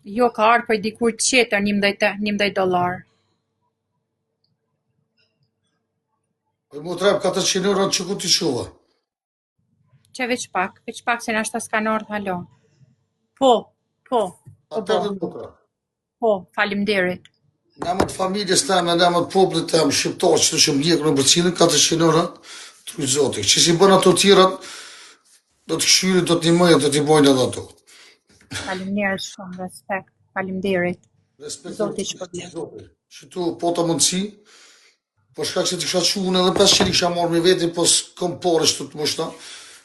Jo, ka ardhur prej dikur tjetër $11. Mu treb 400 euro që ku t'i shuva? Që veç pak se nashta s'kan ardhur halo. Po, po, po, Atë bo, dhe nutra. po, faleminderit. Në emër të familjes teme, në emër të popullit tem, shqiptar që të që mdjekën në përcilin, 400 euro, të rujtë zoti. Që si bën ato tjerat, do të këshyri, do t'i mëjnë, do t'i bojnë edhe ato. Faleminderit shumë, respekt. Faleminderit. Respekt Zoti që përblej. zoti. Që tu po të mundësi, po shkak që t'i kisha qunë edhe 500 kisha marrë me veti, po s'kom pore shtu të mushta.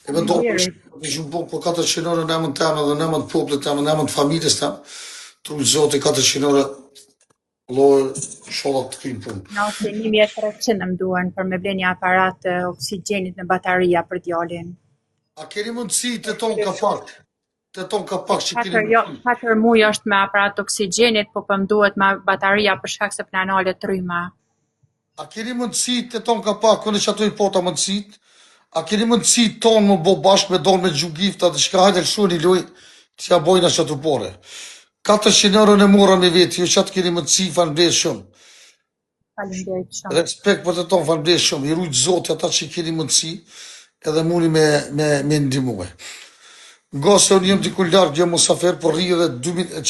E me do për Faleminderit. shumë po 400 euro në emën teme dhe në emën të popullit teme, në emën të familjes teme, të rujtë zoti 400 euro, lojë, sholat të krymë punë. Na ose 1300 më duhen për me ble një aparat të oksigjenit në bataria për djalin. A keni mundësi të ton ka pak? Të ton ka pak që keni Jo, mundësi? 4 muaj është me aparat të oksigjenit, po më duhet me bataria për shkak se pna nale tryma. A keni mundësi të ton ka pak, kënë që ato i pota mundësit? A keni mundësi ton më bo bashkë me donë me gjugifta dhe shka hajde lëshu një loj të ja bojna që të pore? 400 euro në mora me veti, jo që atë keni mundësi, falënderit shumë. Faleminderit shumë. Respekt për të tonë, falënderit shumë. I rujtë zotë ata që keni mundësi, edhe muni me ndihmue. Nga se unë jem diku larg, jam musafer, por rri edhe 2000